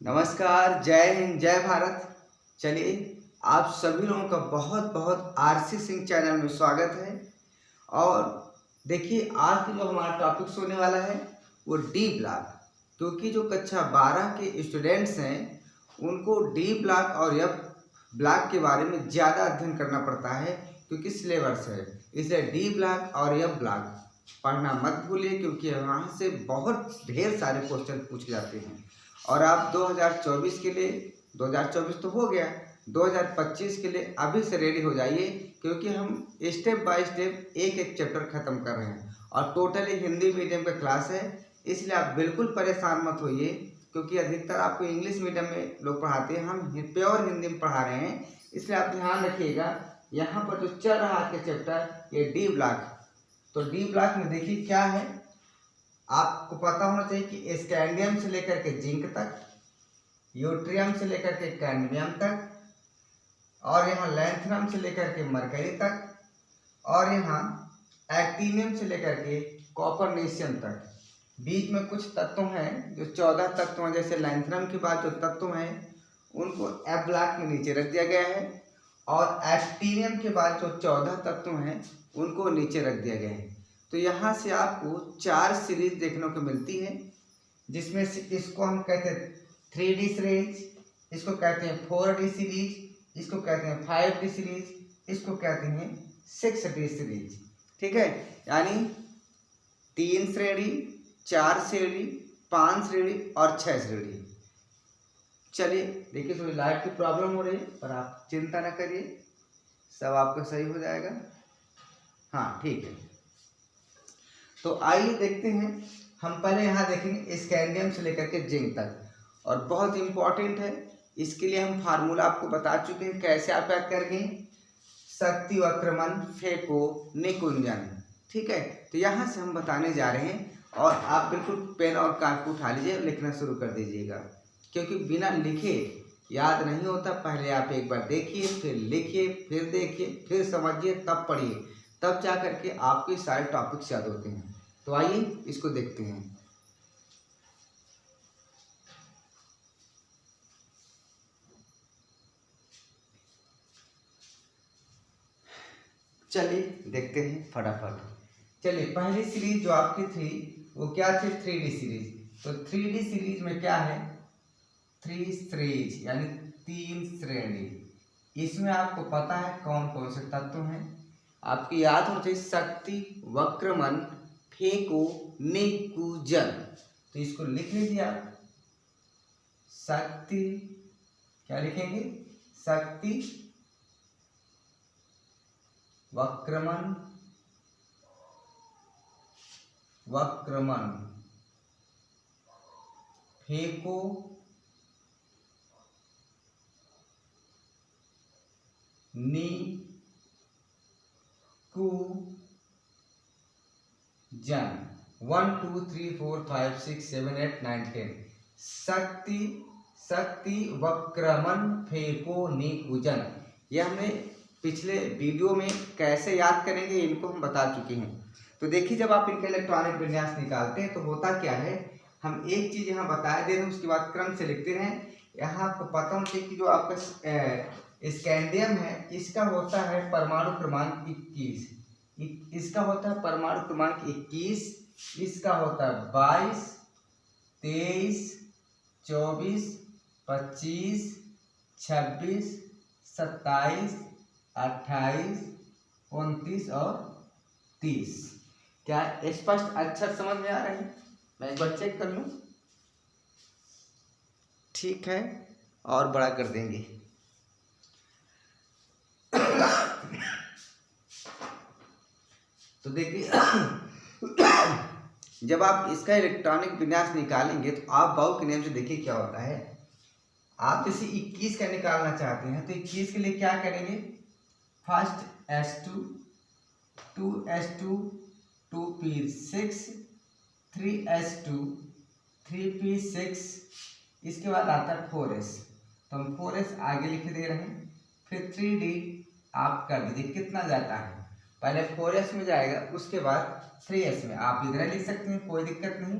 नमस्कार, जय हिंद, जय भारत। चलिए, आप सभी लोगों का बहुत बहुत आरसी सिंह चैनल में स्वागत है। और देखिए, आज जो हमारा टॉपिक होने वाला है वो डी ब्लॉक, क्योंकि जो कक्षा 12 के स्टूडेंट्स हैं उनको डी ब्लॉक और एफ ब्लॉक के बारे में ज़्यादा अध्ययन करना पड़ता है, क्योंकि सिलेबस है। इसलिए डी ब्लॉक और एफ ब्लॉक पढ़ना मत भूलिए, क्योंकि वहाँ से बहुत ढेर सारे क्वेश्चन पूछे जाते हैं। और आप 2024 के लिए, 2024 तो हो गया, 2025 के लिए अभी से रेडी हो जाइए, क्योंकि हम स्टेप बाय स्टेप एक एक चैप्टर खत्म कर रहे हैं और टोटली हिंदी मीडियम का क्लास है। इसलिए आप बिल्कुल परेशान मत होइए, क्योंकि अधिकतर आपको इंग्लिश मीडियम में लोग पढ़ाते हैं, हम प्योर हिंदी में पढ़ा रहे हैं। इसलिए आप ध्यान रखिएगा। यहाँ पर जो चल रहा है चैप्टर ये डी ब्लॉक। तो डी ब्लॉक में देखिए क्या है, आपको पता होना चाहिए कि स्कैंडियम से लेकर के जिंक तक, यूट्रियम से लेकर के कैडमियम तक, और यहाँ लैंथनम से लेकर के मरकरी तक, और यहाँ एक्टिनियम से लेकर के कॉपरनेशियम तक। बीच में कुछ तत्व हैं जो 14 तत्व हैं, जैसे लैंथनम के बाद जो तत्व हैं उनको एफ ब्लॉक में नीचे रख दिया गया है, और एक्टिनियम के बाद जो 14 तत्व हैं उनको नीचे रख दिया गया है। तो यहाँ से आपको 4 सीरीज देखने को मिलती है, जिसमें से इसको हम कहते हैं 3D सीरीज, इसको कहते हैं 4D सीरीज, इसको कहते हैं 5D सीरीज, इसको कहते हैं 6D सीरीज। ठीक है, यानी 3 श्रेणी, 4 श्रेणी, 5 श्रेणी और 6 श्रेणी। चलिए देखिए, थोड़ी लाइट की प्रॉब्लम हो रही है, पर आप चिंता न करिए, सब आपका सही हो जाएगा। हाँ ठीक है, तो आइए देखते हैं। हम पहले यहाँ देखेंगे स्कैंडियम से लेकर के जिंक तक, और बहुत इम्पॉर्टेंट है। इसके लिए हम फार्मूला आपको बता चुके हैं, कैसे आप याद करेंगे। शक्ति वक्रमन फेको निकुंजन। ठीक है, तो यहाँ से हम बताने जा रहे हैं, और आप बिल्कुल पेन और कागज उठा लीजिए, लिखना शुरू कर दीजिएगा, क्योंकि बिना लिखे याद नहीं होता। पहले आप एक बार देखिए, फिर लिखिए, फिर देखिए, फिर समझिए, तब पढ़िए, तब जा करके आपके सारे टॉपिक्स याद होते हैं। तो आइए इसको देखते हैं। चलिए देखते हैं फटाफट। चलिए, पहली सीरीज जो आपकी थी वो क्या थी, 3D सीरीज। तो 3D सीरीज में क्या है, 3 सीरीज यानी 3 श्रेणी। इसमें आपको पता है कौन कौन से तत्व हैं, आपकी याद हो चाहिए। शक्ति वक्रमन फेको निकुंजन। तो इसको लिख लीजिए आप। शक्ति, क्या लिखेंगे, शक्ति वक्रमन, वक्रमन फेको निकुंजन। 1 2 3 4 5 6 7 8 9 10। शक्ति, शक्ति वक्रमन फेको निकुंजन। यह हमने पिछले वीडियो में कैसे याद करेंगे इनको हम बता चुके हैं। तो देखिए, जब आप इनका इलेक्ट्रॉनिक विन्यास निकालते हैं तो होता क्या है, हम एक चीज यहाँ बता दे रहे हैं, उसके बाद क्रम से लिखते रहें। यहाँ आपको पता होना चाहिए कि जो आपका स्कैंडियम है इसका होता है परमाणु क्रमांक 21, इसका होता है परमाणु क्रमांक 21, इसका होता है 22, 23, 24, 25, 26, 27, 28, 29 और 30। क्या स्पष्ट अक्षर समझ में आ रहे हैं? मैं एक बार चेक कर लूं। ठीक है, और बड़ा कर देंगे। तो देखिए, जब आप इसका इलेक्ट्रॉनिक विन्यास निकालेंगे तो आप बाउ के नियम से देखिए क्या होता है। आप जैसे 21 का निकालना चाहते हैं तो 21 के लिए क्या करेंगे, first S2, 2S2, 2P6, 3S2, 3P6, इसके बाद आता है 4S। तो हम 4S आगे लिख दे रहे हैं। फिर 3D आप कर दीजिए, कितना जाता है, पहले 4S में जाएगा, उसके बाद 3S में। आप इधर लिख सकते हैं, कोई दिक्कत नहीं,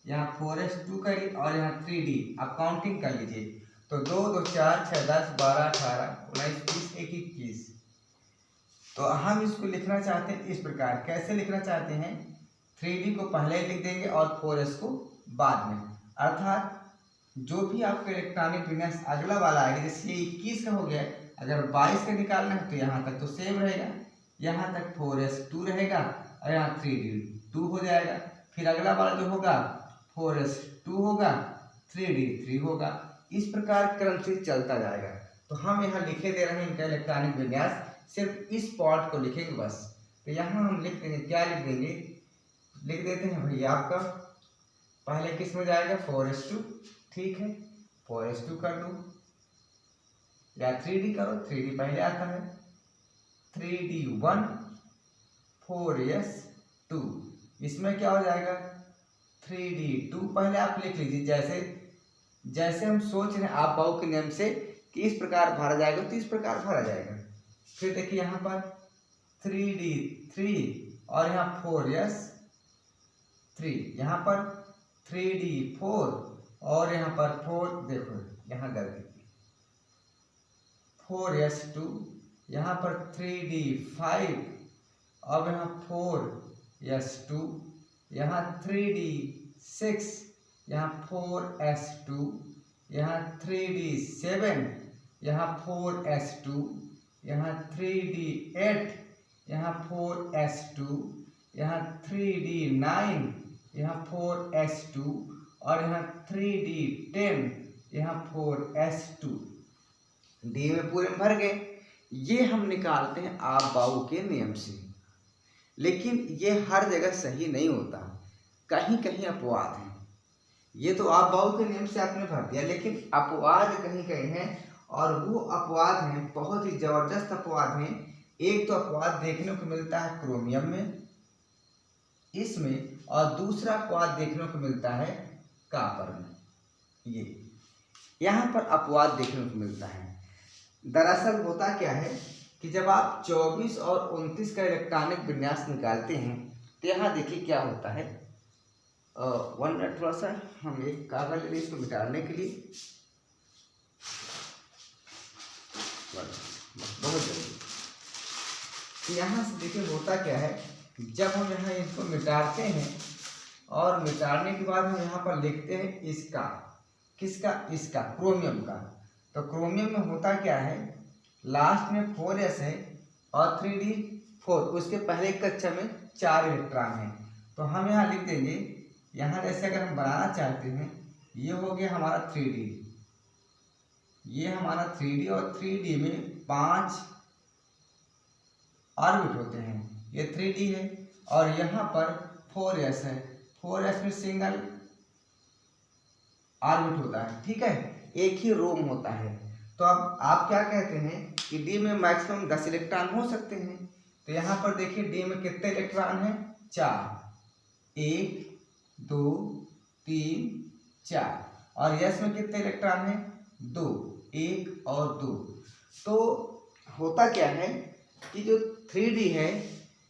यहाँ 4s2 करी और यहाँ 3d। अब काउंटिंग कर लीजिए तो 2 2 4 6 10 12 18 19 20 21 21। तो हम इसको लिखना चाहते हैं इस प्रकार। कैसे लिखना चाहते हैं? 3d को पहले लिख देंगे और 4s को बाद में। अर्थात जो भी आपका इलेक्ट्रॉनिक विन्यास अगला वाला आएगा, जैसे ये 21 का हो गया, अगर 22 का निकालना है तो यहाँ तक तो सेम रहेगा, यहाँ तक 4s2 रहेगा और यहाँ 3d2 हो जाएगा। फिर अगला वाला जो होगा 4s2 होगा, 3d3 होगा। इस प्रकार क्रम से चलता जाएगा। तो हम यहाँ लिखे दे रहे हैं इनका इलेक्ट्रॉनिक विन्यास, सिर्फ इस पार्ट को लिखेंगे बस। तो यहाँ हम लिख देंगे, क्या लिख देंगे? लिख देते हैं भैया आपका पहले किस में जाएगा? 4s2। ठीक है, 4s2 कर दो या 3d करो, 3d पहले आता है। 3d1 4s2, इसमें क्या हो जाएगा? 3d2 पहले आप लिख लीजिए। जैसे जैसे हम सोच रहे हैं आप बाऊ के नियम से कि इस प्रकार भरा जाएगा तो इस प्रकार भरा जाएगा। फिर देखिए यहाँ पर 3d3 और यहाँ 4s3, यहाँ पर 3d4 और यहाँ पर 4, देखो यहाँ गलती, 4s2, यहाँ पर 3d5, अब यहाँ 4s2, यहाँ 3d6, यहाँ 4s2, यहाँ 3d7, यहाँ 4s2, यहाँ 3d8, यहाँ 4s2, यहाँ 3d9, यहाँ 4s2 और यहाँ 3d10, यहाँ 4s2। डी में पूरे भर गए। ये हम निकालते हैं आप बाऊ के नियम से, लेकिन ये हर जगह सही नहीं होता, कहीं कहीं अपवाद है। ये तो आप बाऊ के नियम से आपने भर दिया, लेकिन अपवाद कहीं कहीं है, और वो अपवाद हैं बहुत ही जबरदस्त अपवाद हैं। एक तो अपवाद देखने को मिलता है क्रोमियम में, इसमें, और दूसरा अपवाद देखने को मिलता है कॉपर में। ये यहाँ पर अपवाद देखने को मिलता है। दरअसल होता क्या है कि जब आप 24 और 29 का इलेक्ट्रॉनिक विन्यास निकालते हैं तो यहाँ देखिए क्या होता है। 1 मिनट, थोड़ा सा हम एक कागज ले लें इसको मिटाने के लिए, बहुत जल्दी। यहाँ से देखिए होता क्या है, जब हम यहाँ इसको मिटाते हैं और मिटाने के बाद हम यहाँ पर लिखते हैं इसका, किसका? इसका, क्रोमियम का। तो क्रोमियम में होता क्या है, लास्ट में 4s है और 3d4, उसके पहले कक्षा में 4 इलेक्ट्रॉन है। तो हम यहाँ लिख देंगे, यहाँ जैसे अगर हम बनाना चाहते हैं, ये हो गया हमारा 3d, ये हमारा 3d, और 3d में 5 ऑर्बिट होते हैं, ये 3d है, और यहाँ पर 4s है, 4s में सिंगल ऑर्बिट होता है। ठीक है, एक ही रोम होता है। तो अब आप क्या कहते हैं कि डी में मैक्सिमम 10 इलेक्ट्रॉन हो सकते हैं। तो यहाँ पर देखिए डी में कितने इलेक्ट्रॉन हैं? 4, 1 2 3 4, और यस में कितने इलेक्ट्रॉन हैं? 2, 1 और 2। तो होता क्या है कि जो 3d है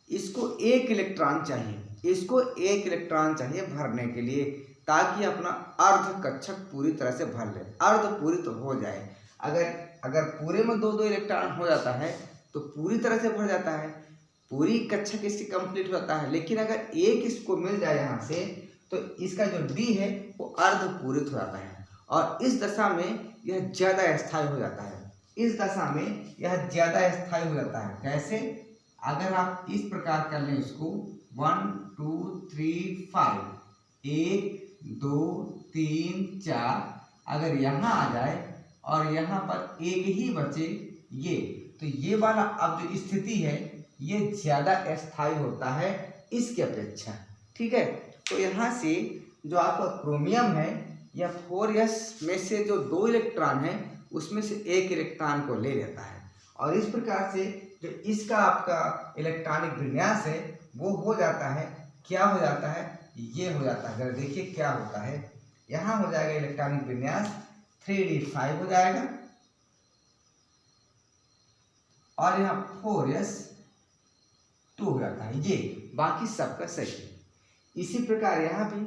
इसको 1 इलेक्ट्रॉन चाहिए, इसको 1 इलेक्ट्रॉन चाहिए भरने के लिए, ताकि अपना अर्ध कक्षक पूरी तरह से भर ले। अर्ध पूरी तो हो जाए, अगर पूरे में 2 2 इलेक्ट्रॉन हो जाता है तो पूरी तरह से भर जाता है, पूरी कक्षक इसकी कंप्लीट हो जाता है। लेकिन अगर एक इसको मिल जाए यहाँ से तो इसका जो डी है वो अर्ध पूरित हो जाता है, और इस दशा में यह ज़्यादा स्थायी हो जाता है। इस दशा में यह ज़्यादा स्थायी हो जाता है। कैसे? अगर आप इस प्रकार कर लें इसको, 1 2 3 5, 1 2 3 4, अगर यहाँ आ जाए और यहाँ पर एक ही बचे ये, तो ये वाला अब जो स्थिति है ये ज़्यादा स्थायी होता है इसके अपेक्षा। ठीक है, तो यहाँ से जो आपका क्रोमियम है या 4s में से जो 2 इलेक्ट्रॉन है उसमें से 1 इलेक्ट्रॉन को ले लेता है, और इस प्रकार से जो इसका आपका इलेक्ट्रॉनिक विन्यास है वो हो जाता है। क्या हो जाता है? ये हो जाता है। अगर देखिए क्या होता है, यहाँ हो जाएगा इलेक्ट्रॉनिक विन्यास 3d5 हो जाएगा, और यहाँ 4s2 हो जाता है। ये बाकी सबका सही है। इसी प्रकार यहाँ भी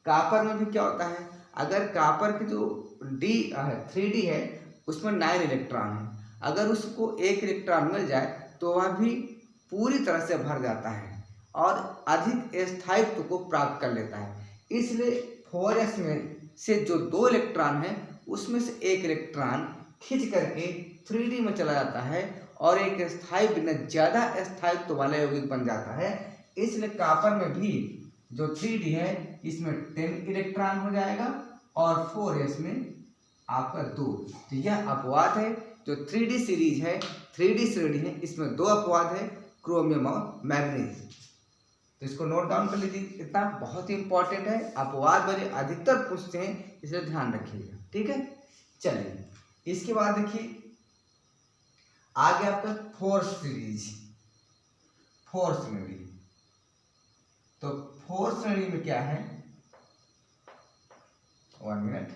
कॉपर में भी क्या होता है, अगर कॉपर की जो डी 3D है उसमें 9 इलेक्ट्रॉन है, अगर उसको 1 इलेक्ट्रॉन मिल जाए तो वह भी पूरी तरह से भर जाता है और अधिक स्थायित्व को प्राप्त कर लेता है। इसलिए 4s में से जो 2 इलेक्ट्रॉन है उसमें से 1 इलेक्ट्रॉन खींच करके 3D में चला जाता है और एक स्थायी बिना ज़्यादा स्थायित्व वाला यौगिक बन जाता है। इसलिए कॉपर में भी जो 3D है इसमें 10 इलेक्ट्रॉन हो जाएगा और 4s में आपका 2। तो यह अपवाद है जो 3D सीरीज है, 3D श्रेणी है, इसमें 2 अपवाद है, क्रोमियम और मैग्नीज। तो इसको नोट डाउन कर लीजिए, इतना बहुत ही इंपॉर्टेंट है, अपवाद वाले अधिकतर पूछते हैं, इसलिए ध्यान रखिएगा। ठीक है, चलिए इसके बाद देखिए आगे आपका 4th सीरीज, 4th श्रेणी। तो 4th श्रेणी में क्या है, 1 मिनट,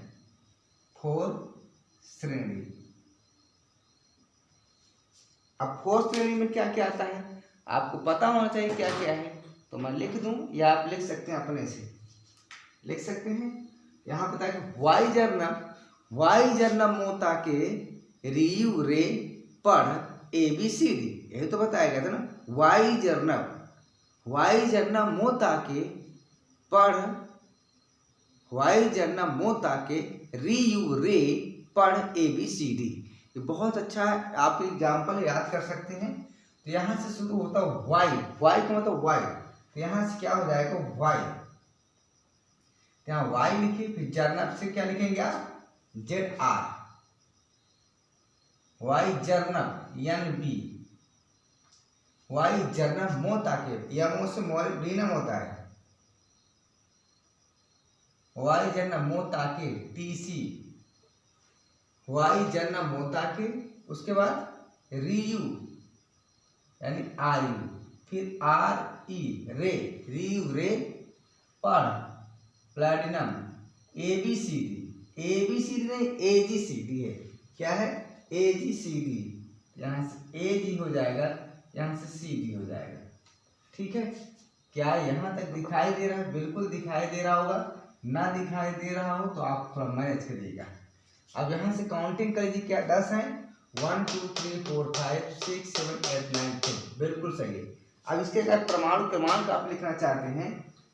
4th श्रेणी। अब 4th श्रेणी में क्या क्या आता है आपको पता होना चाहिए क्या क्या है, तो मैं लिख दूं या आप लिख सकते हैं, अपने से लिख सकते हैं। यहाँ पता है कि वाई जर्नम मोता के रियू रे पढ़ ABCD, यही तो बताया गया था ना। वाई जर्नम मोता के पढ़, वाई जर्नम मोता के रियू रे पढ़ ABCD। ये बहुत अच्छा है, आप एग्जाम्पल याद कर सकते हैं। तो यहाँ से शुरू होता है वाई का मतलब वाई, तो यहाँ से क्या हो जाएगा वाई, यहाँ वाई लिखिए, फिर जर्नम से क्या लिखेंगे आप ZR, वाई जर्नम NB, वाई जर्नम मोता के, यमो से मोलिब्डेनम होता है, वाई जर्नम मोता के TC, वाई जर्नम मोता के, उसके बाद रियू यानी RU, फिर RE रे, रियू रे पढ़ प्लैटिनम ABCD नहीं AGCD है, क्या है AGCD, यहाँ से AG हो जाएगा, यहाँ से CD हो जाएगा। ठीक है, क्या यहाँ तक दिखाई दे रहा है? बिल्कुल दिखाई दे रहा होगा, ना दिखाई दे रहा हो तो आप थोड़ा मैनेज करिएगा। अब यहाँ से काउंटिंग कर लीजिए, क्या 10 है, 1 2 3 4 5 6 7 8 9 10, बिल्कुल सही है। अब इसके अगर परमाणु क्रमांक आप लिखना चाहते हैं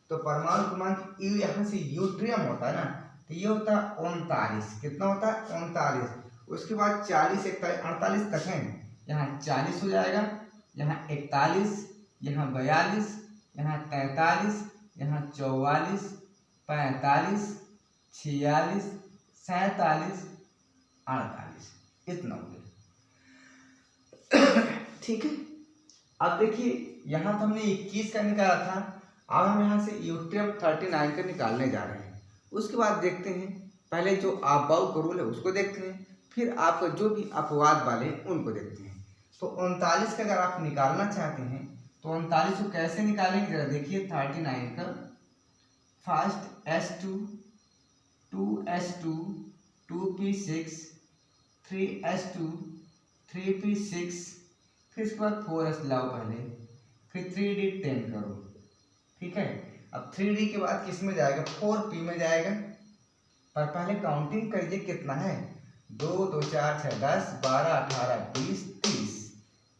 तो परमाणु क्रमांक यहाँ से यूट्रियम होता है ना, तो ये होता है 39, कितना होता है 39, उसके बाद 40 41 48 तक है, यहाँ 40 हो जाएगा, यहाँ 41, यहाँ 42, यहाँ 43, यहाँ 44, 45, 46, 47, 48, इतना हो गया। ठीक है, अब देखिए यहाँ तो हमने 21 का निकाला था, अब हम यहाँ से यूट्रियम 39 का निकालने जा रहे हैं। उसके बाद देखते हैं, पहले जो आबाऊ का रूल है उसको देखते हैं, फिर आपका जो भी अपवाद वाले उनको देखते हैं। तो 39 का अगर आप निकालना चाहते हैं तो 39 को कैसे निकालेंगे जरा देखिए। 39 का first S2 2S2 2P6 3S2 3P6, फिर इसके बाद 4S लाओ पहले, फिर 3D 10 करो। ठीक है, अब 3D के बाद किस में जाएगा 4P में जाएगा, पर पहले काउंटिंग करिए कितना है, 2 2 4 6 10 12 18 20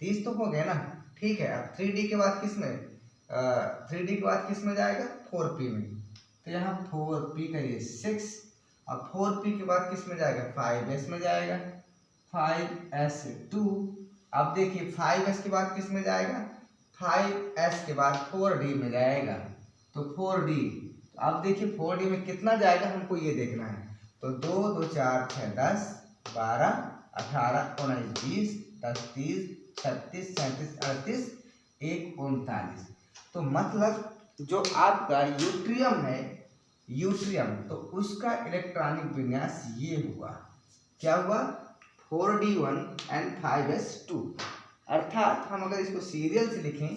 30 तो हो गया ना। ठीक है, अब 3D के बाद किस में 3D के बाद किस में जाएगा 4P में, तो यहाँ 4P करिए 6, अब 4P के बाद किस में जाएगा 5S में जाएगा, 5S2। अब देखिए 5S के बाद किस में जाएगा, 5S के बाद 4D में जाएगा, तो 4D। अब देखिए 4D में कितना जाएगा हमको ये देखना है, तो 2 2 4 6 10 12 18 19 20 10 30 36 37 38 1 39। तो मतलब जो आपका यूट्रियम है, यूट्रियम, तो उसका इलेक्ट्रॉनिक विन्यास ये हुआ, क्या हुआ 4D1 एंड 5S2। अर्थात हम अगर इसको सीरियल से लिखें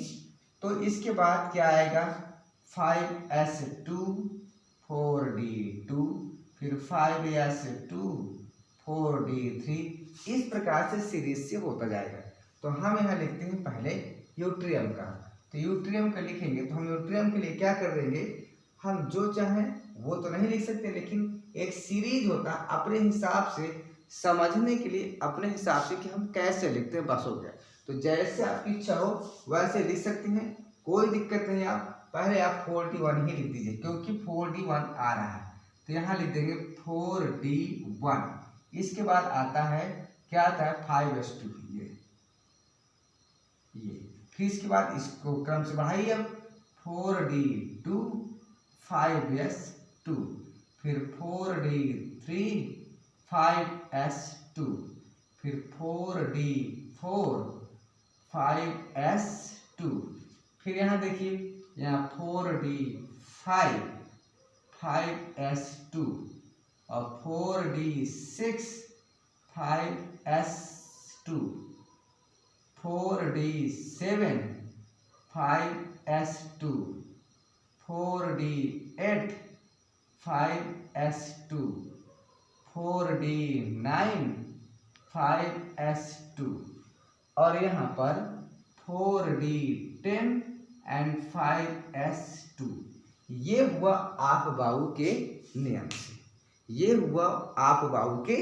तो इसके बाद क्या आएगा 5S2 4D2, फिर 5S2 4D3, इस प्रकार से सीरीज से होता जाएगा। तो हम यहाँ लिखते हैं पहले यूट्रियम का, तो यूट्रियम का लिखेंगे तो हम यूट्रियम के लिए क्या कर देंगे, हम जो चाहें वो तो नहीं लिख सकते, लेकिन एक सीरीज होता है अपने हिसाब से समझने के लिए, अपने हिसाब से कि हम कैसे लिखते हैं, बस हो गया। तो जैसे आपकी इच्छा हो वैसे लिख सकते हैं, कोई दिक्कत नहीं। आप पहले आप 41 ही लिख दीजिए क्योंकि 41 आ रहा है, तो यहाँ लिख देंगे 41। इसके बाद आता है क्या आता है 5s2, ये फिर इसके बाद इसको क्रम से बढ़ाइए। अब 4d2 5s2, फिर 4d3 5s2, फिर 4d4 5s2, फिर यहाँ देखिए यहाँ 4d5 5s2 और 4d6 5s2, 4d7 5s2, 4d8 5s2, 4d9 5s2 और यहाँ पर 4d10 एंड 5s2। ये हुआ आप बाऊ के नियम से, ये हुआ आप बाऊ के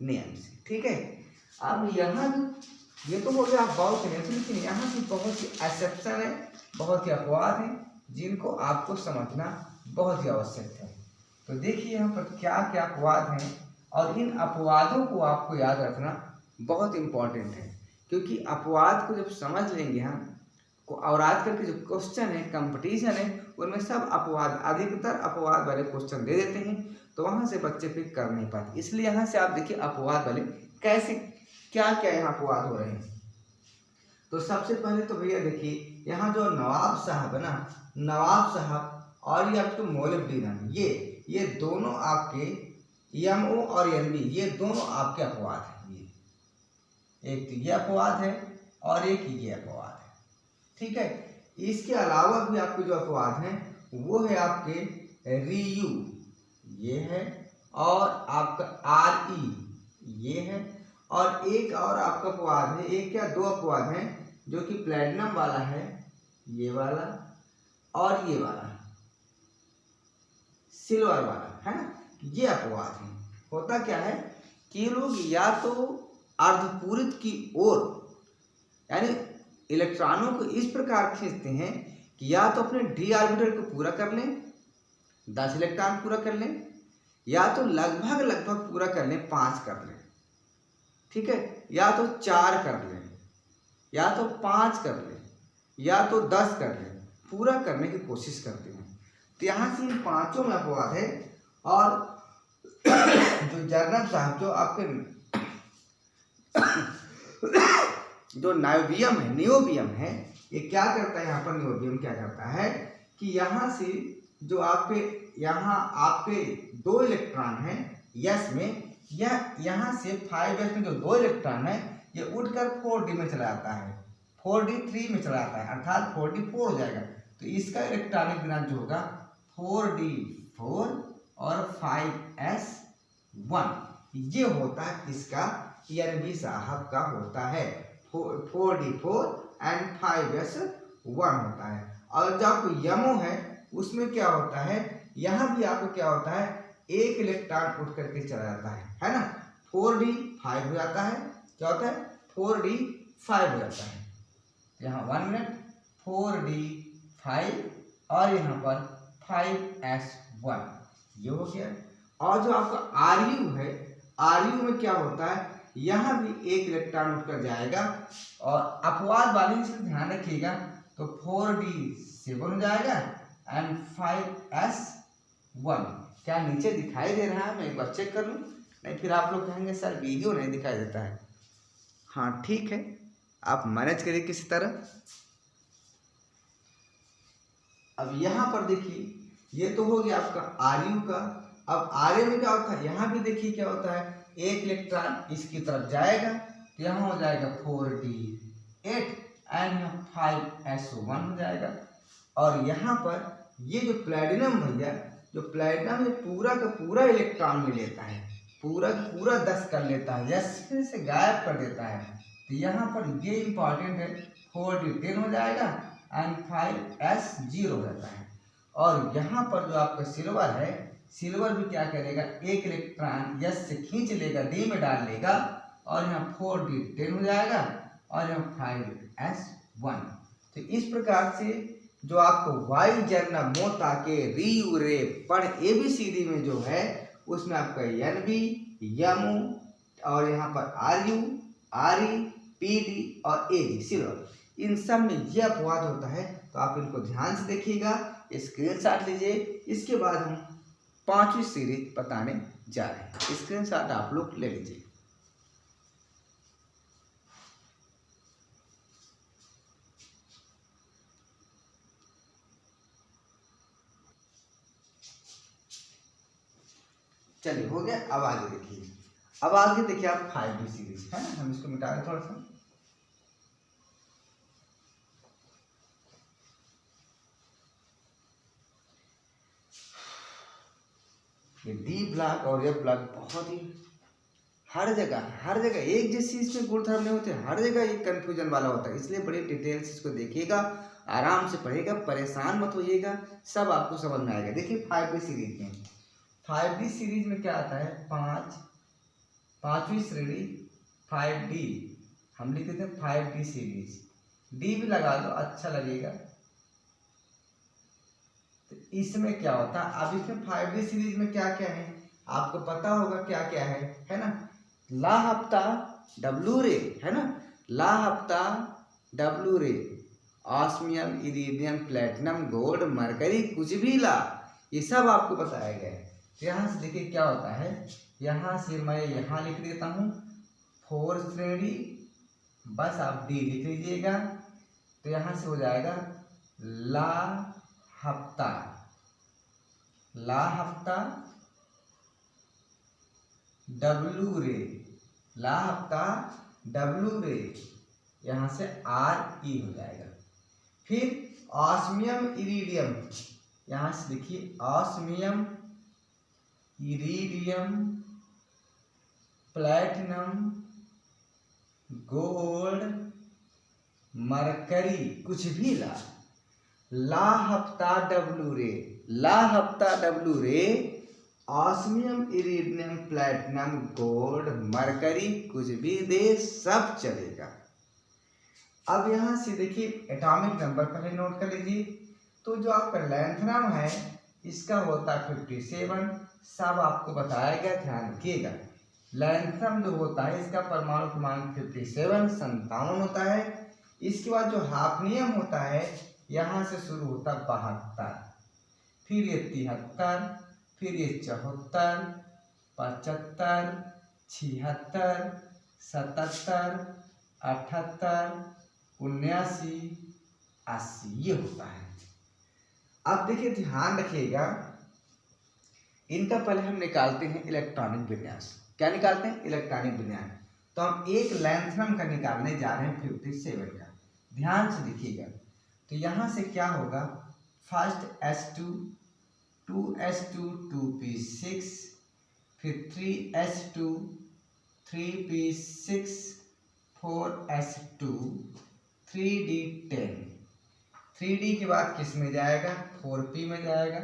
नियम से, ठीक है। अब यहाँ ये तो हो गया आप बाऊ के नियम से, लेकिन यहाँ की बहुत ही एक्सेप्शन है, बहुत ही अपवाद है जिनको आपको समझना बहुत ही आवश्यक है। तो देखिए यहाँ पर क्या क्या अपवाद हैं और इन अपवादों को आपको याद रखना बहुत इम्पोर्टेंट है, क्योंकि अपवाद को जब समझ लेंगे हम और आजकल के जो क्वेश्चन है कंपटीशन है उनमें सब अपवाद, अधिकतर अपवाद वाले क्वेश्चन दे देते हैं, तो वहाँ से बच्चे पिक कर नहीं पाते। इसलिए यहाँ से आप देखिए अपवाद वाले कैसे क्या क्या यहाँ अपवाद हो रहे हैं। तो सबसे पहले तो भैया देखिए यहाँ जो नवाब साहब है ना, नवाब साहब और ये आपके मोलिब्डेनम, ये दोनों आपके MO और NB, ये दोनों आपके अपवाद हैं। ये एक तो ये अपवाद है और एक ये अपवाद है, ठीक है। इसके अलावा भी आपके जो अपवाद हैं वो है आपके RU, ये है, और आपका RE, ये है, और एक और आपका अपवाद है, एक या दो अपवाद हैं जो कि प्लेटिनम वाला है, ये वाला और ये वाला सिल्वर वाला है ना, ये अपवाद है। होता क्या है कि लोग या तो अर्धपूरित की ओर यानी इलेक्ट्रॉनों को इस प्रकार खींचते हैं कि या तो अपने d ऑर्बिटल को पूरा कर लें, 10 इलेक्ट्रॉन पूरा कर लें, या तो लगभग पूरा कर लें, 5 कर लें, ठीक है, या तो 4 कर लें, या तो 5 कर लें, या तो 10 कर लें, पूरा करने की कोशिश करते हैं। तो यहाँ से इन पांचों में अपवाद है। और जो जर्नल साहब जो आपके जो नायोबियम है, नियोबियम है, ये क्या करता है, यहाँ पर नियोबियम क्या करता है कि यहाँ से जो आपके यहाँ आपके 2 इलेक्ट्रॉन हैं यस में, यह यहाँ से 5s में जो 2 इलेक्ट्रॉन है ये उठकर 4d में चला जाता है, 4d3 में चला जाता है, अर्थात 4d4 हो जाएगा। तो इसका इलेक्ट्रॉनिक गुणांक जो होगा 4d4 और 5s1, ये होता है इसका NB साहब का होता है, 4d4 एंड 5s1 होता है। और जो आपको YMO है उसमें क्या होता है, यहाँ भी आपको क्या होता है, एक इलेक्ट्रॉन उठ करके चला जाता है ना, 4d5 हो जाता है, क्या होता है 4d5 हो जाता है। यहाँ 1 मिनट 4d5 और यहाँ पर 5s1, ये हो गया। और जो आपका RU है, RU में क्या होता है, यहाँ भी एक इलेक्ट्रॉन उठकर जाएगा और अपवाद वाले से ध्यान रखिएगा, तो 4d7 हो जाएगा एंड 5s1। क्या नीचे दिखाई दे रहा है, मैं एक बार चेक कर लूँ, नहीं फिर आप लोग कहेंगे सर वीडियो नहीं दिखाई देता है। हाँ ठीक है, आप मैनेज करिए किसी तरह। अब यहाँ पर देखिए ये तो हो गया आपका RU का। अब RA में क्या होता है, यहाँ भी देखिए क्या होता है, एक इलेक्ट्रॉन इसकी तरफ जाएगा तो यहाँ हो जाएगा 4d8 एंड 5s1 हो जाएगा। और यहाँ पर ये जो प्लेटिनम भैया, जो प्लेटिनम ये पूरा का पूरा इलेक्ट्रॉन में लेता है, पूरा 10 कर लेता है या फिर से गायब कर देता है। तो यहाँ पर ये इंपॉर्टेंट है, 4d10 हो जाएगा एंड 5s0 हो जाता है। और यहाँ पर जो आपका सिल्वर है सिल्वर भी क्या करेगा, एक इलेक्ट्रॉन S से खींच लेगा, D में डाल लेगा और यहाँ 4D 10 हो जाएगा और यहाँ 5S 1। तो इस प्रकार से जो आपको वाई जन्ना मोता के री रे पढ़ ABCD में जो है उसमें आपका NB, YMU और यहाँ पर RU, RE, PD और AG सिल्वर, इन सब में यह अपवाद होता है। तो आप इनको ध्यान से देखिएगा, स्क्रीनशॉट लीजिए। इसके बाद हम 5वीं सीरीज बताने जा रहे हैं, स्क्रीनशॉट आप लोग ले लीजिए। चलिए हो गया। अब आगे देखिए, अब आगे देखिए आप 5वीं सीरीज है, हम इसको मिटा दें थोड़ा सा। ये डी ब्लॉक और एफ ब्लॉक बहुत ही हर जगह एक जैसी इसमें गुणधर्म नहीं होते, हर जगह ये कंफ्यूजन वाला होता है, इसलिए बड़ी डिटेल से इसको देखिएगा, आराम से पढ़िएगा, परेशान मत होइएगा, सब आपको समझ में आएगा। देखिए 5वीं सीरीज में, 5वीं सीरीज में क्या आता है, 5वीं श्रेणी 5D, हम लिख देते हैं 5D सीरीज, डी भी लगा दो अच्छा लगेगा। तो इसमें क्या होता है, अब इसमें 5D सीरीज में क्या क्या है आपको पता होगा, क्या क्या है ना, ला हफ्ता डब्लू रे है ना, ला हफ्ता डब्लू रे, osmium, iridium, platinum, gold, mercury, कुछ भी ला, ये सब आपको बताया गया है। तो यहाँ से देखिए क्या होता है, यहाँ से मैं यहाँ लिख देता हूँ 4 श्रेणी, बस आप डी लिख लीजिएगा। तो यहाँ से हो जाएगा ला हफ्ता, ला हफ्ता डब्लू रे, ला हफ्ता डब्लू रे, यहाँ से RE हो जाएगा। फिर ऑस्मियम इरिडियम, यहाँ से देखिए osmium iridium, platinum, gold, mercury, कुछ भी ला हफ्ता डब्लू रे, ला हफ्ता डब्लू रे, osmium iridium, platinum, gold, mercury, कुछ भी दे सब चलेगा। अब यहाँ से देखिए एटॉमिक नंबर पहले नोट कर लीजिए। तो जो आपका लैंथनम है इसका होता है 57, सब आपको बताया गया, ध्यान रखिएगा। लैंथनम जो होता है इसका परमाणु क्रमांक 57 होता है। इसके बाद जो हाफनियम होता है यहाँ से शुरू होता है 72, फिर ये 73, फिर ये 74, 75, 76, 77, 78, 79, 80 ये होता है। अब देखिए ध्यान रखिएगा, इनका पहले हम निकालते हैं इलेक्ट्रॉनिक विन्यास। क्या निकालते हैं, इलेक्ट्रॉनिक विन्यास। तो हम एक लैंथनम का निकालने जा रहे हैं 57 का, ध्यान से देखिएगा। तो यहाँ से क्या होगा, फर्स्ट S2, 2S2 2p6, फिर 3S2 3p6, 4S2 3d10, 3d के बाद किस में जाएगा, 4p में जाएगा,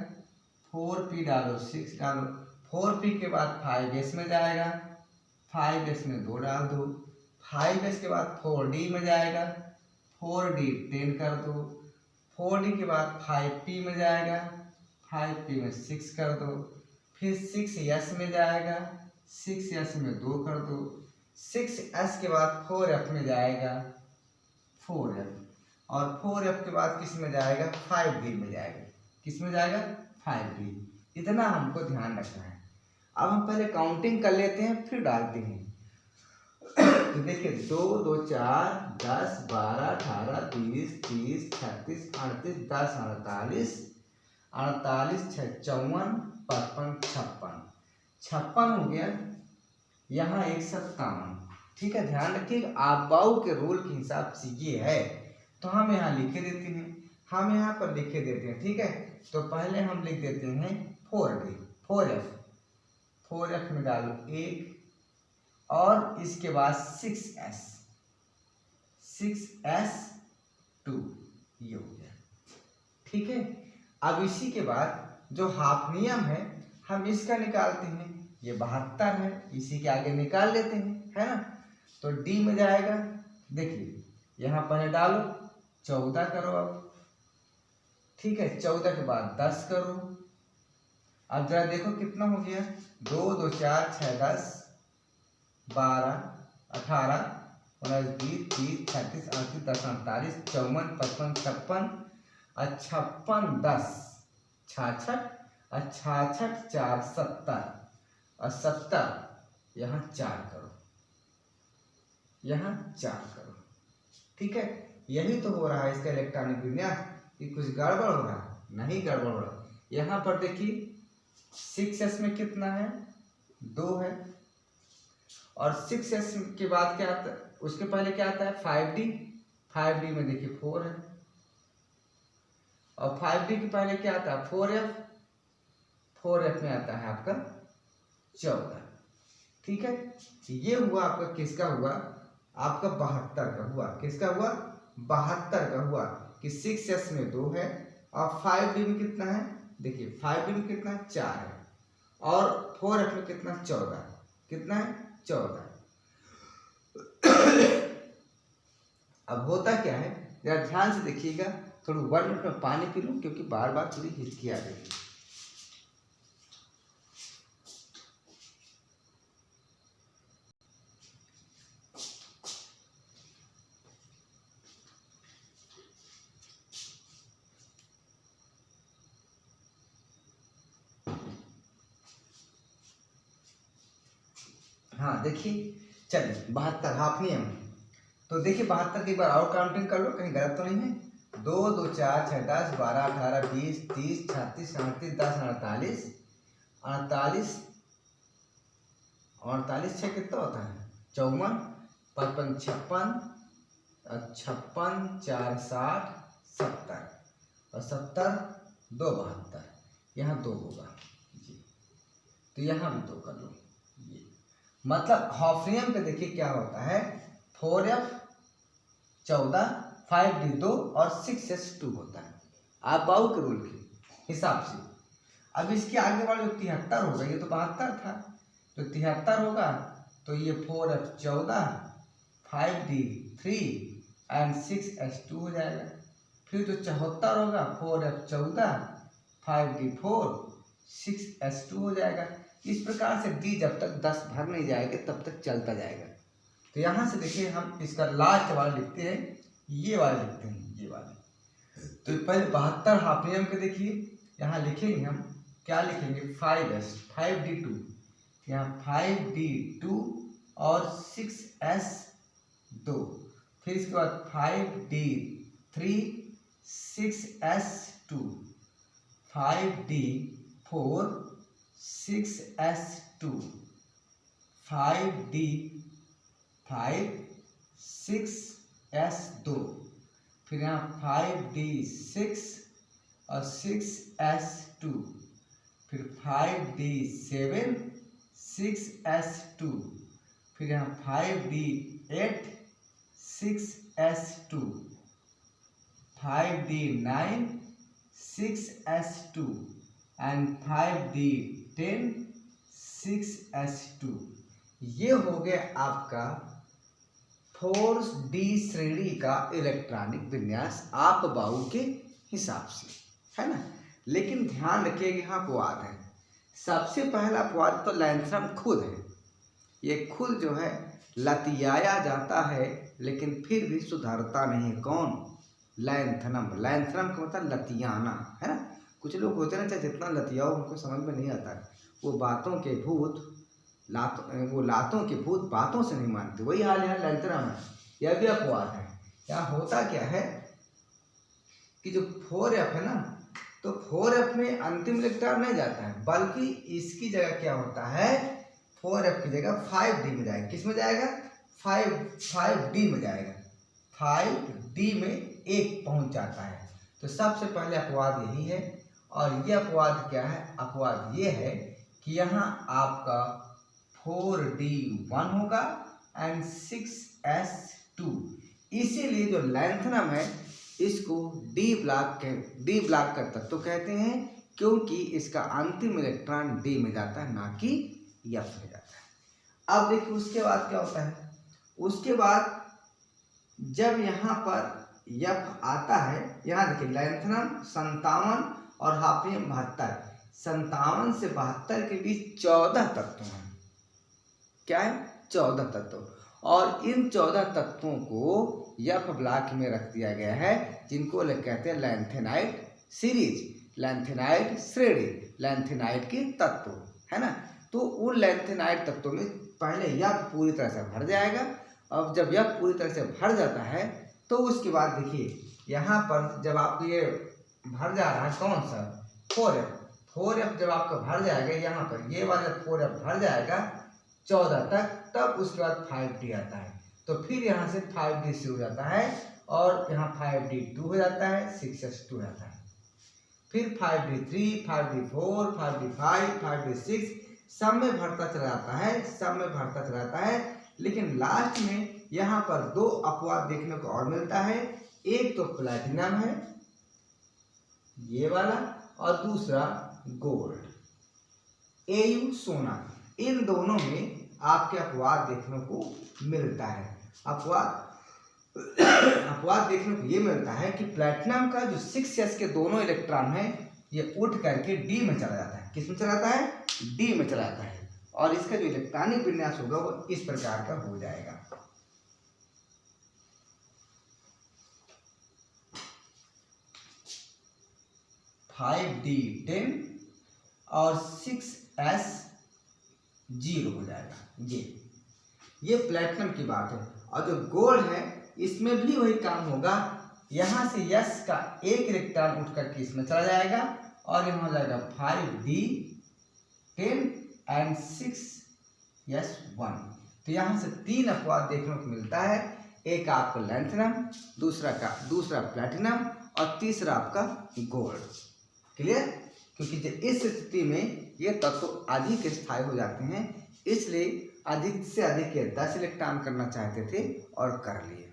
4p डालो 6 डालो, 4p के बाद 5s में जाएगा, 5s में 2 डाल दो, 5s के बाद 4d में जाएगा, 4d 10 कर दो, 4d के बाद 5p में जाएगा, 5p में 6 कर दो, फिर 6s में जाएगा, 6s में 2 कर दो, 6s के बाद 4f में जाएगा, 4f, और 4f के बाद किस में जाएगा, 5d में जाएगा, किस में जाएगा, 5d। इतना हमको ध्यान रखना है। अब हम पहले काउंटिंग कर लेते हैं फिर डालते हैं। तो देखिए 2 2 4 10 12 18 20 30 36 38 10 48 48 54 55 56 हो गया, यहाँ 57। ठीक है, ध्यान रखिए आबाऊ के रूल के हिसाब से ये है। तो हम यहाँ लिखे देते हैं, हम यहाँ पर लिखे देते हैं। ठीक है, तो पहले हम लिख देते हैं 4d, 4f में डालो 1 और इसके बाद 6s 2 ये हो गया। ठीक है, अब इसी के बाद जो हाफनियम है, हम इसका निकालते हैं, ये 72 है, इसी के आगे निकाल लेते हैं, है ना। तो डी में जाएगा, देखिए यहाँ पहले डालो 14 करो अब, ठीक है, 14 के बाद 10 करो। अब जरा देखो कितना हो गया, 2 2 4 6 10 12 18 19 20 30 36 38 10 48 54 55 56 और 56 10 66 और 66 4 70 और 70 यहाँ 4 करो, यहाँ 4 करो, ठीक है। यही तो हो रहा है इसका इलेक्ट्रॉनिक विन्यास, कि कुछ गड़बड़ हो रहा है, नहीं गड़बड़ हो रहा। यहाँ पर देखिए 6s में कितना है, 2 है, और 6s के बाद क्या आता है, उसके पहले क्या आता है 5d, 5d में देखिए 4 है, और 5d के पहले क्या आता है 4f, 4f में आता है आपका 14, ठीक है। ये हुआ आपका, किसका हुआ, आपका 72 का हुआ, किसका हुआ 72 का हुआ, कि 6s में 2 है और 5d में कितना है, देखिए 5d में कितना है 4 है, और 4f में कितना 14, कितना है 14। अब होता क्या है, जरा ध्यान से देखिएगा, थोड़ी 1 मिनट में पानी पी लूं क्योंकि बार बार थोड़ी हिचकी आ रही है। हाँ देखिए, चलिए 72 हाफ नियम, तो देखिए 72 की एक बार और काउंटिंग कर लो, कहीं गलत तो नहीं है। 2 2 4 6 10 12 18 20 30 36 38 10 48 48 48 6 कितना होता है 54 55 56 56 4 60 70 और 70 2 72, यहाँ 2 होगा जी, तो यहाँ भी 2 कर लो। ये मतलब हाफ नियम पे देखिए क्या होता है, 4f 14 5d 2 और 6s 2 होता है, आप बाउ के रूल के हिसाब से। अब इसके आगे वाला जो 73 होगा, ये तो 72 था, तो 73 होगा, तो ये 4f 14 5d 3 एंड 6s 2 हो जाएगा। फिर जो 74 होगा, 4f 14 5d 4 6s 2 हो जाएगा। इस प्रकार से d जब तक 10 भर नहीं जाएगा तब तक चलता जाएगा। तो यहाँ से देखिए हम इसका लास्ट वाला लिखते हैं, ये वाला लिखते हैं, ये वाले। तो पहले 72 हाफ नियम के देखिए, यहाँ लिखेंगे हम, क्या लिखेंगे 5s 5d2, यहाँ 5d2 और 6s 2, फिर इसके बाद 5d3 6s 2 5d4 6s 2 5d5 6s 2, फिर यहाँ 5d6 और 6s 2, फिर 5d7 6s 2, फिर यहाँ 5d8 6s 2, 5d9 6s 2 and 5d10 6s 2। ये हो गया आपका 4d श्रेणी का इलेक्ट्रॉनिक विन्यास आप बाउ के हिसाब से, है ना। लेकिन ध्यान रखिए यहाँ अपवाद है। सबसे पहला अपवाद तो लैंथनम खुद है, ये खुद जो है लतियाया जाता है लेकिन फिर भी सुधरता नहीं। कौन? लैंथनम। लैंथनम का मतलब लतियाना, है ना। कुछ लोग होते हैं ना, चाहे जितना लतियाओ उनको समझ में नहीं आता, वो बातों के भूत लातों के भूत बातों से नहीं मानते। वही हाल है लैंथनम है, यह भी अपवाद है। यहाँ होता क्या है कि जो 4f है ना, तो 4f में अंतिम इलेक्ट्रॉन नहीं जाता है, बल्कि इसकी जगह क्या होता है, 4f की जगह 5d में जाएगा। किस में जाएगा? 5d में जाएगा। 5d में 1 पहुंच जाता है। तो सबसे पहले अपवाद यही है। और ये अपवाद क्या है? अपवाद ये है कि यहाँ आपका 4d1 होगा एंड 6s2। इसीलिए जो लैंथनम है इसको डी ब्लॉक का तत्व कहते हैं, क्योंकि इसका अंतिम इलेक्ट्रॉन डी में जाता है, ना कि एफ में जाता है। अब देखिए उसके बाद क्या होता है, उसके बाद जब यहाँ पर एफ आता है, यहाँ देखिए लैंथनम 57 और हाफनियम 72, 57 से 72 के बीच 14 तत्व हैं। क्या है? 14 तत्व। और इन 14 तत्वों को एफ ब्लॉक में रख दिया गया है, जिनको लोग कहते हैं लैंथेनाइड सीरीज, लैंथेनाइड श्रेणी, लैंथेनाइड के तत्व, है ना। तो उन लैंथेनाइड तत्वों में पहले एफ पूरी तरह से भर जाएगा। अब जब एफ पूरी तरह से भर जाता है तो उसके बाद देखिए यहाँ पर जब आपको ये भर जा रहा है, कौन सा 4F जब आपका भर जाएगा, यहाँ पर ये वाला 4F भर जाएगा 14 तक, तब उसके बाद 5D आता है। तो फिर यहाँ से 5D से हो जाता है और यहाँ 5D2 हो जाता है, 6S2 हो जाता है, फिर 5D3, 5D4, 5D5, 5D6 सब में भरता चला जाता है, सब में भरता चला जाता है। लेकिन लास्ट में यहाँ पर 2 अपवाद देखने को और मिलता है। एक तो प्लैटिनम है ये वाला, और दूसरा गोल्ड, Au सोना। इन दोनों में आपके अपवाद देखने को मिलता है। अपवाद देखने को ये मिलता है कि प्लैटिनम का जो 6s के दोनों इलेक्ट्रॉन है ये उठ करके डी में चला जाता है। किस में चला जाता है? डी में चला जाता है। और इसका जो इलेक्ट्रॉनिक विन्यास होगा वो इस प्रकार का हो जाएगा। (5D10) और 6S0 हो जाएगा। ये प्लैटिनम की बात है। और जो गोल्ड है इसमें भी वही काम होगा। यहाँ से यस का एक इलेक्ट्रॉन उठ करके इसमें चला जाएगा और यहाँ हो जाएगा 5D10 एंड 6S1। तो यहाँ से 3 अपवाद देखने को मिलता है। एक आपका लैंथनम, दूसरा प्लैटिनम और तीसरा आपका गोल्ड। क्लियर? क्योंकि इस स्थिति में ये तत्व अधिक स्थायी हो जाते हैं, इसलिए अधिक से अधिक ये 10 इलेक्ट्रॉन करना चाहते थे और कर लिए।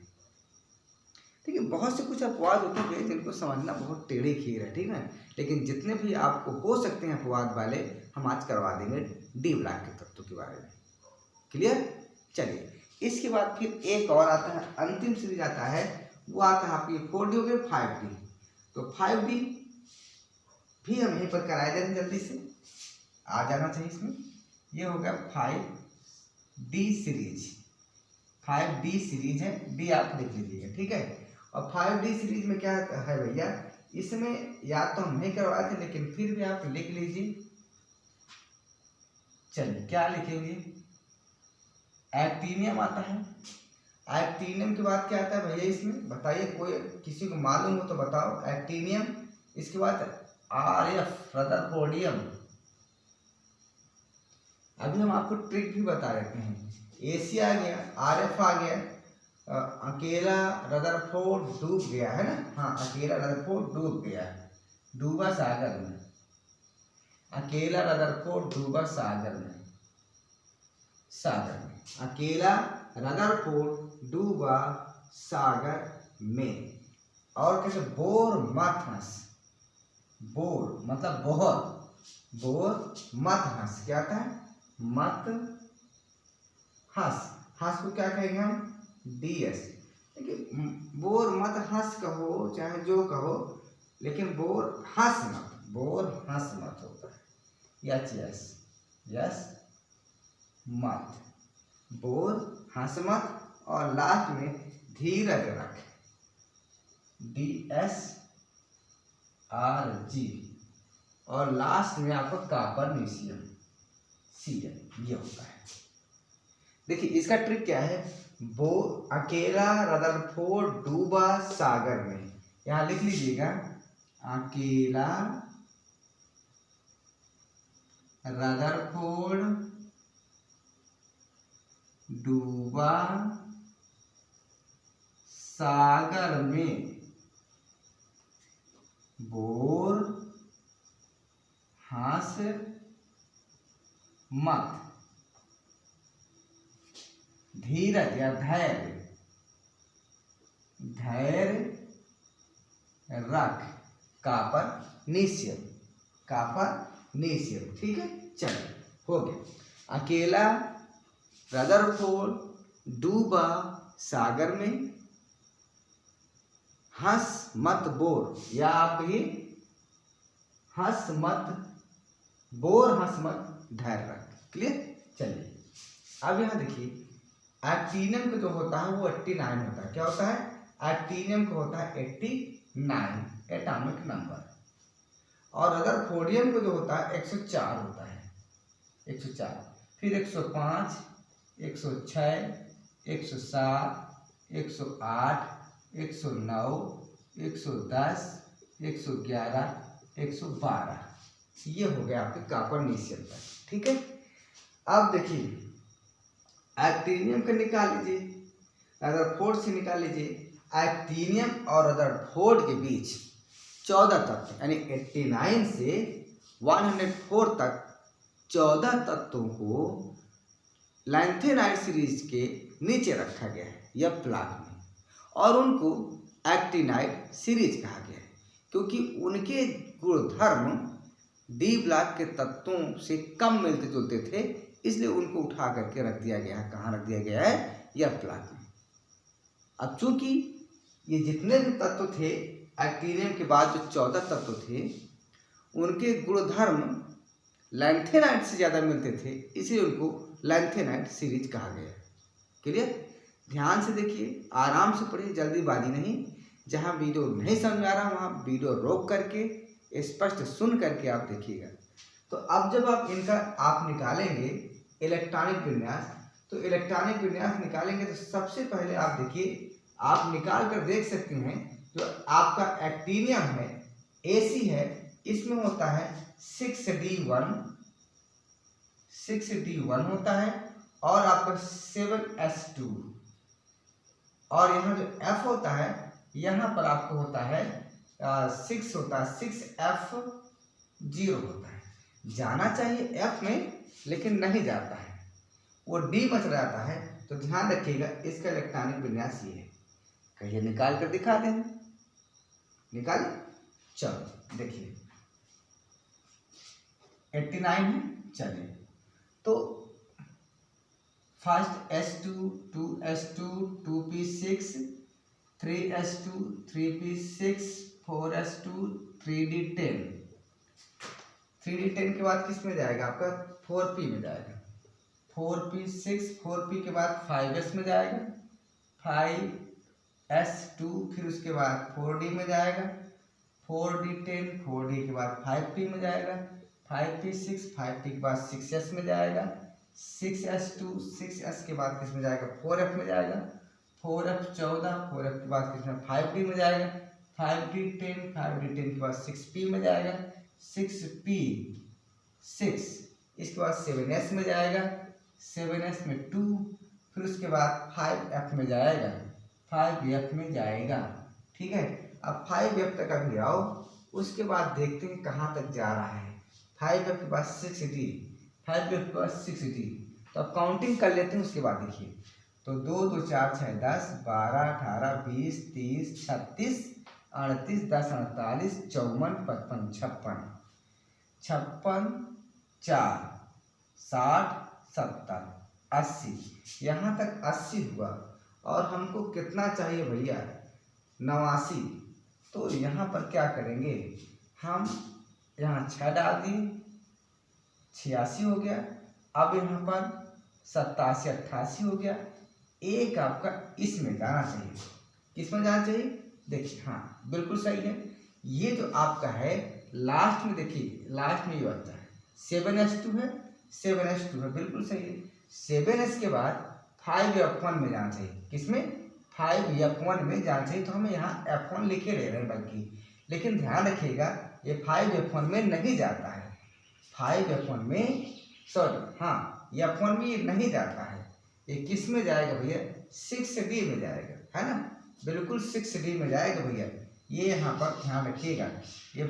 ठीक है, बहुत से कुछ अपवाद होते हैं जिनको समझना बहुत टेढ़े खीर है, ठीक है। लेकिन जितने भी आपको हो सकते हैं अपवाद वाले, हम आज करवा देंगे डी ब्लॉक के तत्व के बारे में। क्लियर? चलिए, इसके बाद फिर एक और आता है, अंतिम सीरीज आता है, वो आता है आपकी 4D हो गया 5D। तो 5D भी हम यहीं पर कराए दें, जल्दी से आ जाना चाहिए इसमें। ये हो गया 5D सीरीज, 5D सीरीज है, डी आप लिख लीजिएगा, ठीक है। और 5D सीरीज में क्या है भैया, इसमें या तो हम नहीं करवाए थे, लेकिन फिर भी आप लिख लीजिए। चलिए, क्या लिखेंगे? एक्टीनियम आता है। एक्टीनियम के बाद क्या आता है भैया इसमें, बताइए, कोई किसी को मालूम हो तो बताओ। एक्टीनियम, इसके बाद RF रदरफोर्डियम। अभी हम आपको ट्रिक भी बता देते हैं। AC आ गया, RF आ गया, अकेला रदरफोर्ड डूब गया है ना। हाँ, अकेला रदरफोर्ड डूब गया, डूबा सागर में। अकेला रदरफोर्ड डूबा सागर में, अकेला रदरफोर्ड डूबा सागर में। और कैसे? बोर मत हंस, बोर मतलब बोहर, बोर मत हंस। क्या था? मत हंस। हंस को क्या कहेंगे हम? DS। देखिए, बोर मत हंस कहो चाहे जो कहो, लेकिन बोर हंस मत, बोर हंस मत होता है। यस मत, बोर हंस मत। और लास्ट में धीरज रख, DSRG। और लास्ट में आपको कार्बोनेशियम, Cl, ये होता है। देखिए, इसका ट्रिक क्या है, वो अकेला रदरफोर्ड डूबा सागर में, यहां लिख लीजिएगा, अकेला रदरफोर्ड डूबा सागर में, बोर हंस मत, धीरज या धैर्य रख, कार्बोनेशियम, कार्बोनेशियम। ठीक है, चलिए हो गया। अकेला, रदरफोर्ड डूबा सागर में, हंस मत बोर, या आप ये हंस मत बोर, हंस मत धैर्य रख। क्लियर? चलिए अब यहाँ देखिए, एक्टिनियम का जो होता है वो 89 होता है। क्या होता है? एक्टिनियम का होता है 89 एटॉमिक नंबर, और रदरफोर्डियम को जो होता है 104 होता है, 104। फिर 105, 106, 107, 108, 109, 110, 111, 112, ये हो गया आपके कार्बोनेशियम का। ठीक है, अब देखिए एक्टिनियम का निकाल लीजिए, रदरफोर्ड से निकाल लीजिए। एक्टिनियम और रदरफोर्ड के बीच 14 तत्व, यानी 89 से 104 तक 14 तत्वों को लैंथेनाइड सीरीज के नीचे रखा गया है या प्लाक में, और उनको एक्टिनाइड सीरीज कहा गया है क्योंकि उनके गुणधर्म डी ब्लॉक के तत्वों से कम मिलते जुलते थे, इसलिए उनको उठा करके रख दिया गया है। कहाँ रख दिया गया है? यह प्लाक में। अब चूंकि ये जितने भी तत्व थे एक्टिनियम के बाद जो 14 तत्व थे, उनके गुणधर्म लैंथेनाइड से ज़्यादा मिलते थे, इसलिए उनको लैंथेनाइड सीरीज कहा गया। क्लियर? ध्यान से देखिए, आराम से पढ़िए, जल्दीबाजी नहीं। जहाँ वीडियो नहीं समझ में आ रहा वहाँ वीडियो रोक करके स्पष्ट सुन करके आप देखिएगा। तो अब जब आप इनका निकालेंगे इलेक्ट्रॉनिक विन्यास, तो इलेक्ट्रॉनिक विन्यास निकालेंगे तो सबसे पहले आप देखिए, आप निकाल कर देख सकते हैं जो आपका एक्टिनियम है AC है, इसमें होता है 6D1 होता है, और आपका 7S2, और यहाँ जो F होता है, यहाँ पर आपको होता है 6 होता है, 6F0 होता है। जाना चाहिए F में, लेकिन नहीं जाता है, वो D बच जाता है। तो ध्यान रखिएगा, इसका इलेक्ट्रॉनिक विन्यास ये है। कहिए निकाल कर दिखा दें, निकाल। चलो देखिए 89 है। चलिए तो first S2, 2S2, 2p6, 3S2, 3p6, 4S2, 3d10। 3d10 के बाद किस में जाएगा? आपका 4p में जाएगा। 4p6, 4p के बाद 5s में जाएगा, 5s2, फिर उसके बाद 4d में जाएगा, 4d10, 4d के बाद 5p में जाएगा, 5p6, 5p के बाद 6s में जाएगा, 6s2, 6s के बाद किस में जाएगा? 4f में जाएगा, 4f14, 4f के बाद किस में? 5d में जाएगा, 5d10, 5d10 के बाद 6p में जाएगा, 6p6, इसके बाद 7s में जाएगा, 7s में 2, फिर उसके बाद 5f में जाएगा, 5f में जाएगा। ठीक है, अब 5f तक अभी आओ, उसके बाद देखते हैं कहाँ तक जा रहा है। 5f के बाद 6d, 5f के बाद 6d, तो अब काउंटिंग कर लेते हैं। उसके बाद देखिए, तो 2 2 4 6 10 12 18 20 30 36 38 10 48 54 55 56 56 4 60 70 80, यहाँ तक 80 हुआ, और हमको कितना चाहिए भैया? 89। तो यहाँ पर क्या करेंगे हम? यहाँ 6 डाल दिए, 86 हो गया। अब यहाँ पर 87 88 हो गया। एक आपका इसमें जाना चाहिए। किस में जाना चाहिए? देखिए, हाँ बिल्कुल सही है। ये जो आपका है लास्ट में, देखिए लास्ट में ये बचता है 7s2 है, 7s2 है, बिल्कुल सही है। 7s के बाद 5f1 में जाना चाहिए। किसमें? 5f1 में जाना चाहिए। तो हमें यहाँ f1 लिखे ले रहे हैं बल्कि, लेकिन ध्यान रखिएगा ये 5f1 में नहीं जाता है। 5f1 में, सॉरी हाँ, f1 में ये नहीं जाता है। ये किस में जाएगा भैया? 6d में जाएगा, है ना? बिल्कुल 6d में जाएगा भैया। ये यहाँ पर ध्यान रखिएगा, ये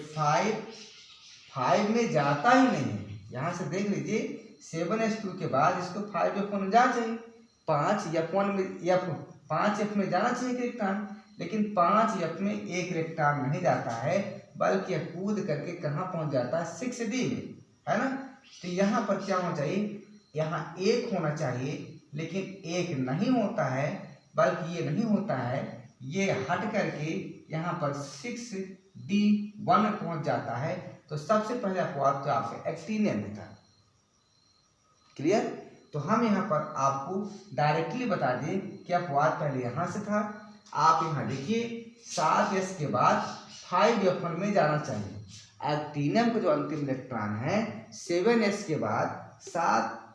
5 में जाता ही नहीं है। यहाँ से देख लीजिए, 7s2 के बाद इसको 5f1 में जाना चाहिए। 5f1 में 5f में जाना चाहिए एक इलेक्ट्रॉन, लेकिन 5f में एक इलेक्ट्रॉन नहीं जाता है, बल्कि यह कूद करके कहाँ पहुँच जाता है 6D में, है ना। तो यहाँ पर क्या होना चाहिए, यहाँ 1 होना चाहिए, लेकिन 1 नहीं होता है, बल्कि ये नहीं होता है, ये हट करके यहाँ पर 6D1 में पहुँच जाता है। तो सबसे पहले अपवाद तो आपका एक्टिनियम में था। क्लियर। तो हम यहाँ पर आपको डायरेक्टली बता दें कि अपवाद पहले यहाँ से था। आप यहाँ देखिए 7s के बाद 5f1 में जाना चाहिए। एक्टिनियम का जो अंतिम इलेक्ट्रॉन है 7s के बाद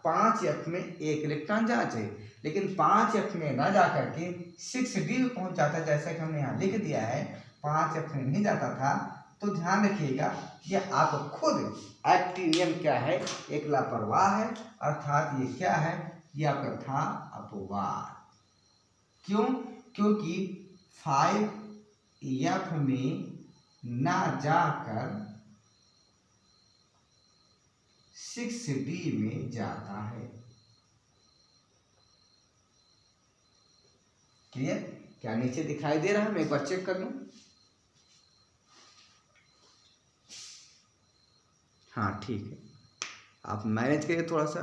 5f में एक इलेक्ट्रॉन जाना चाहिए, लेकिन 5f में ना जा करके 6D में पहुंच जाता है, जैसा कि हमने यहाँ लिख दिया है 5f में नहीं जाता था। तो ध्यान रखिएगा, यह आप खुद एक्टिनियम क्या है, एक लापरवाह है, अर्थात ये क्या है, ये आपका था अपवाद। क्यों? क्योंकि 5f में ना जाकर 6D में जाता है। क्लियर। क्या नीचे दिखाई दे रहा है? मैं एक बार चेक कर लूं। हाँ ठीक है, आप मैनेज करिए थोड़ा सा।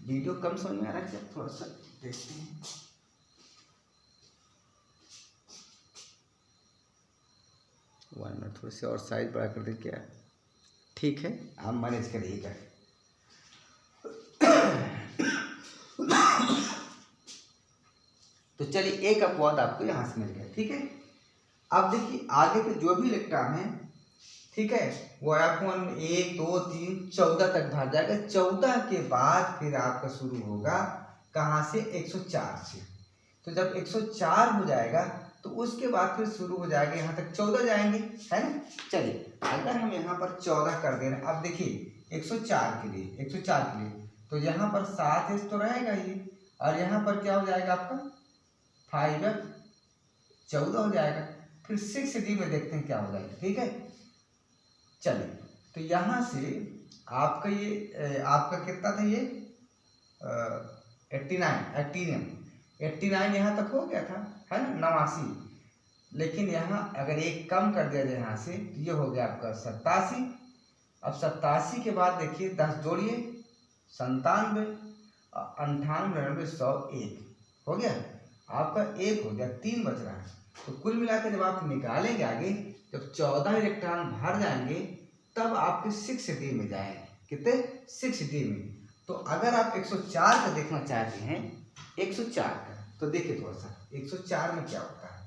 वीडियो कम समझ में आ रहा है क्या? थोड़ा सा देखते हैं। वन मिनट, थोड़ी सी और साइज बड़ा कर दें क्या? ठीक है, आप मैनेज करिएगा। तो चलिए एक अपवाद आपको यहाँ से मिल गया। ठीक है, अब देखिए आगे के जो भी इलेक्ट्रॉन है, ठीक है, वो F1 में 1 2 3 14 तक भर जाएगा। 14 के बाद फिर आपका शुरू होगा कहाँ से? 104 से। तो जब 104 हो जाएगा तो उसके बाद फिर शुरू हो जाएगा, यहाँ तक 14 जाएंगे, है ना। चलिए अगर हम यहाँ पर 14 कर दे रहे हैं, अब देखिए 104 के लिए, 104 के लिए तो यहाँ पर 7s तो रहेगा ही, और यहाँ पर क्या हो जाएगा आपका 5f 14 हो जाएगा। फिर 6D में देखते हैं क्या हो जाएगा। ठीक है, चलिए तो यहाँ से आपका ये आपका कितना था ये 89 एक्टिनियम 89 यहाँ तक हो गया था, है ना, 89। लेकिन यहाँ अगर एक कम कर दिया जाए यहाँ से तो ये हो गया आपका 87। अब 87 के बाद देखिए 10 जोड़िए 97, 98, 99, 100, 1 हो गया आपका, 1 हो गया, 3 बच रहा है। तो कुल मिलाकर जब आप निकालेंगे आगे, जब 14 इलेक्ट्रॉन भर जाएंगे तब आपके 6D में जाएंगे। कितने? 6D में। तो अगर आप 104 का देखना चाहते हैं, 104 का, तो देखिए थोड़ा सा 104 में क्या होता है,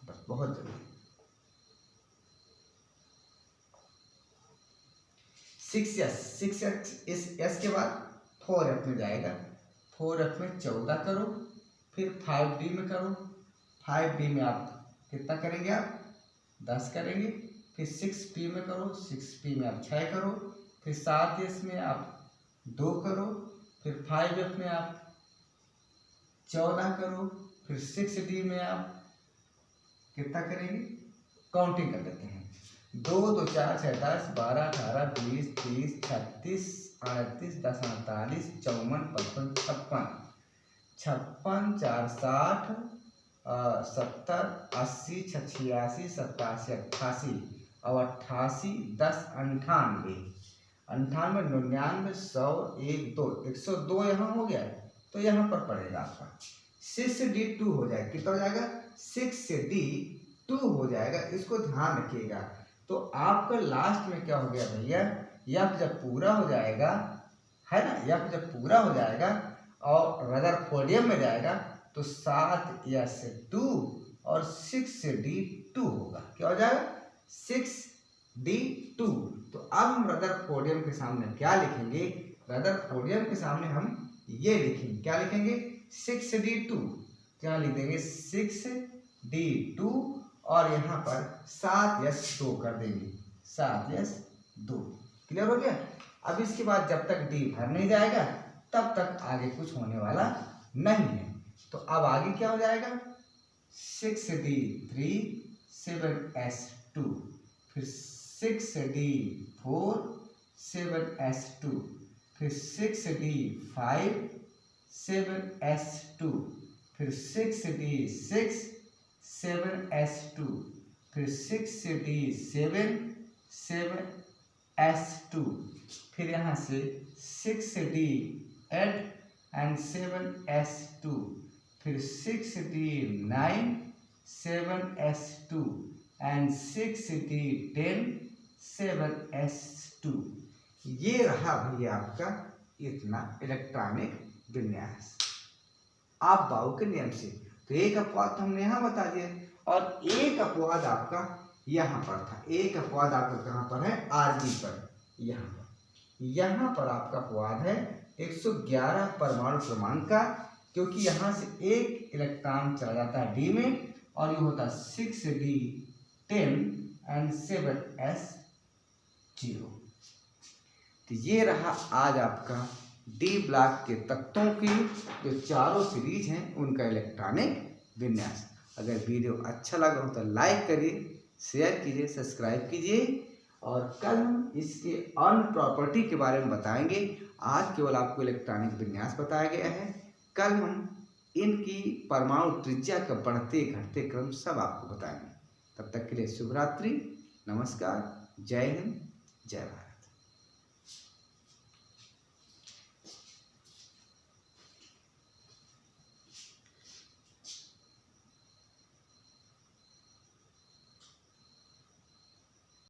बस बहुत जरूरी। 6s के बाद 4f में जाएगा। 4f में 14 करो, फिर 5D में करो। 5D में आप कितना करेंगे? आप 10 करेंगे। फिर 6p में करो, 6p में आप 6 करो। फिर 7s में आप 2 करो। फिर 5f में आप 14 करो। फिर 6D में आप कितना करेंगे? काउंटिंग कर लेते हैं, 2 2 4 6 10 12 18 20 30 36 38 10 48 54 55 56 56 4 60 70 80 86 87 88 और 88 10 98 98 99 100 1 2 102 यहाँ हो गया, तो यहाँ पर पड़ेगा आपका 6D2 हो जाएगा। कितना हो जाएगा? 6D2 हो जाएगा। इसको ध्यान रखिएगा। तो आपका लास्ट में क्या हो गया भैया, यह जब पूरा हो जाएगा, है ना, यह जब पूरा हो जाएगा और रदरफोर्डियम में जाएगा तो 7s2 और 6D2 होगा। क्या हो जाएगा? 6D2। तो अब हम रदरफोर्डियम के सामने क्या लिखेंगे? रदरफोर्डियम के सामने हम ये लिखेंगे, क्या लिखेंगे? 6D2। क्या लिख देंगे? 6D2 और यहाँ पर 7s2 कर देंगे, 7s2। क्लियर हो गया। अब इसके बाद जब तक D भर नहीं जाएगा तब तक आगे कुछ होने वाला नहीं है। तो अब आगे क्या हो जाएगा? 6D3 7s2, फिर 6D4 7s2, फिर 6D5 7s2, फिर 6d6 7s2, फिर 6d7 7s2, फिर यहाँ से 6d8 एंड 7s2, फिर 6d9 7s2 and 6d10 7s2। ये रहा भैया आपका इतना इलेक्ट्रॉनिक विन्यास। आप बाउ के नियम से तो एक अपवाद हमने यहाँ बता दिया और एक अपवाद आपका यहाँ पर था। एक अपवाद आपका कहाँ पर है? आरबी पर। यहाँ पर आपका अपवाद है 111 परमाणु क्रमांक का, क्योंकि यहाँ से एक इलेक्ट्रॉन चला जाता है डी में और ये होता है 6d10 एंड 7s0। तो ये रहा आज आपका डी ब्लॉक के तत्वों की जो चारों सीरीज हैं उनका इलेक्ट्रॉनिक विन्यास। अगर वीडियो अच्छा लगा हो तो लाइक करिए, शेयर कीजिए, सब्सक्राइब कीजिए और कल हम इसके अन्य प्रॉपर्टी के बारे में बताएंगे। आज केवल आपको इलेक्ट्रॉनिक विन्यास बताया गया है, कल हम इनकी परमाणु त्रिज्या का बढ़ते घटते क्रम सब आपको बताएंगे। तब तक के लिए शुभ रात्रि, नमस्कार, जय हिंद, जय भारत।